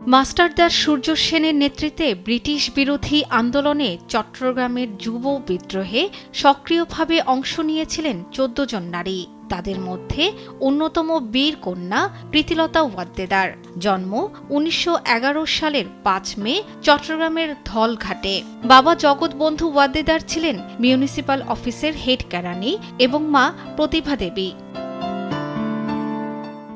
মাস্টারদার সূর্য সেনের নেতৃত্বে ব্রিটিশ বিরোধী আন্দোলনে চট্টগ্রামের যুব বিদ্রোহে সক্রিয়ভাবে অংশ নিয়েছিলেন ১৪ জন নারী। তাদের মধ্যে অন্যতম বীর কন্যা প্রীতিলতা ওয়াদ্দেদার। জন্ম ১৯১১ সালের ৫ মে চট্টগ্রামের ধলঘাটে। বাবা জগৎবন্ধু ওয়াদ্দেদার ছিলেন মিউনিসিপাল অফিসের হেড কেরানি এবং মা প্রতিভা দেবী।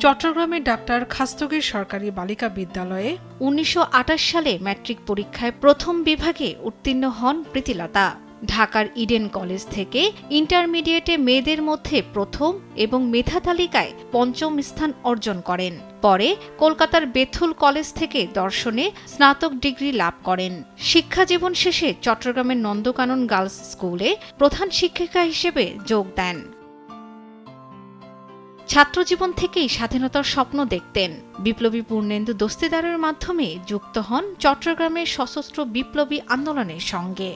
চট্টগ্রামের ডাক্তার খাস্তগীর সরকারি বালিকা বিদ্যালয়ে ১৯২৮ সালে ম্যাট্রিক পরীক্ষায় প্রথম বিভাগে উত্তীর্ণ হন প্রীতিলতা। ঢাকার ইডেন কলেজ থেকে ইন্টারমিডিয়েটে মেয়েদের মধ্যে প্রথম এবং মেধা তালিকায় পঞ্চম স্থান অর্জন করেন। পরে কলকাতার বেথুল কলেজ থেকে দর্শনে স্নাতক ডিগ্রি লাভ করেন। শিক্ষাজীবন শেষে চট্টগ্রামের নন্দকানন গার্লস স্কুলে প্রধান শিক্ষিকা হিসেবে যোগ দেন। ছাত্রজীবন থেকেই স্বাধীনতার স্বপ্ন দেখতেন। বিপ্লবী পূর্ণেন্দু দস্তিদারের মাধ্যমে যুক্ত হন চট্টগ্রামের সশস্ত্র বিপ্লবী আন্দোলনের সঙ্গে।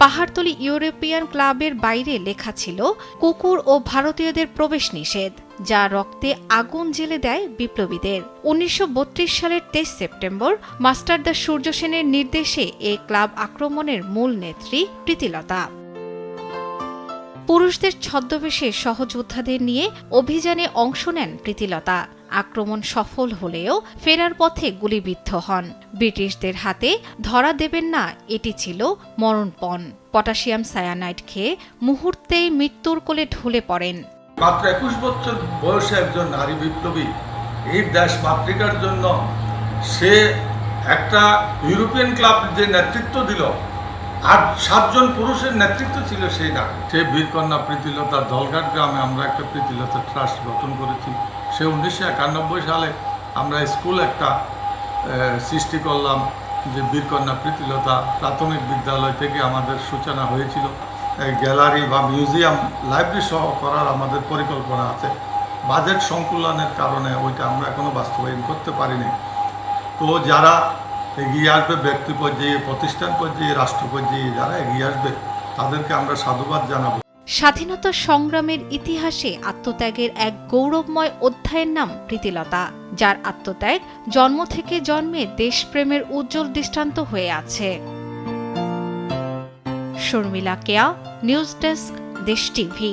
পাহাড়তলী ইউরোপিয়ান ক্লাবের বাইরে লেখা ছিল কুকুর ও ভারতীয়দের প্রবেশ নিষেধ, যা রক্তে আগুন জ্বেলে দেয় বিপ্লবীদের। ১৯৩২ সালের ২৩ সেপ্টেম্বর মাস্টারদা সূর্য সেনের নির্দেশে এ ক্লাব আক্রমণের মূল নেত্রী প্রীতিলতা। পুরুষদের ছদ্মবেশে সহযোদ্ধাদের নিয়ে অভিযানে অংশ নেন প্রীতিলতা। আক্রমণ সফল হলেও ফেরার পথে গুলিবিদ্ধ হন। ব্রিটিশদের হাতে ধরা দেবেন না, এটি ছিল মরণপণ। পটাশিয়াম সায়ানাইড খেয়ে মুহূর্তেই মৃত্যুর কোলে ঢলে পড়েন। মাত্র ২১ বছর বয়সে একজন নারী বিপ্লবী এই দেশ মাতৃকার জন্য সে একটা ইউরোপিয়ান ক্লাব যে নেতৃত্ব দিল, আর ৭ জন পুরুষের নেতৃত্ব ছিল সেই নারী। সে বীরকন্যা প্রীতিলতা। ধলঘাট গ্রামে আমরা একটা প্রীতিলতা ট্রাস্ট গঠন করেছি। সে ১৯৯১ সালে আমরা স্কুল একটা সৃষ্টি করলাম, যে বীরকন্যা প্রীতিলতা প্রাথমিক বিদ্যালয় থেকে আমাদের সূচনা হয়েছিল। গ্যালারি বা মিউজিয়াম, লাইব্রেরি সহ করার আমাদের পরিকল্পনা আছে। বাজেট সংকুলনের কারণে ওইটা আমরা এখনো বাস্তবায়ন করতে পারিনি। তো যারা এগিয়ে আসবে, ব্যক্তি পর্যায়ে, প্রতিষ্ঠান পর্যায়ে, রাষ্ট্র পর্যায়ে যারা এগিয়ে আসবে, তাদেরকে আমরা সাধুবাদ জানাবো। স্বাধীনতা সংগ্রামের ইতিহাসে আত্মত্যাগের এক গৌরবময় অধ্যায়ের নাম প্রীতিলতা, যার আত্মত্যাগ জন্ম থেকে জন্মে দেশপ্রেমের উজ্জ্বল দৃষ্টান্ত হয়ে আছে। শর্মিলা কেয়া, নিউজ ডেস্ক, দেশ টিভি।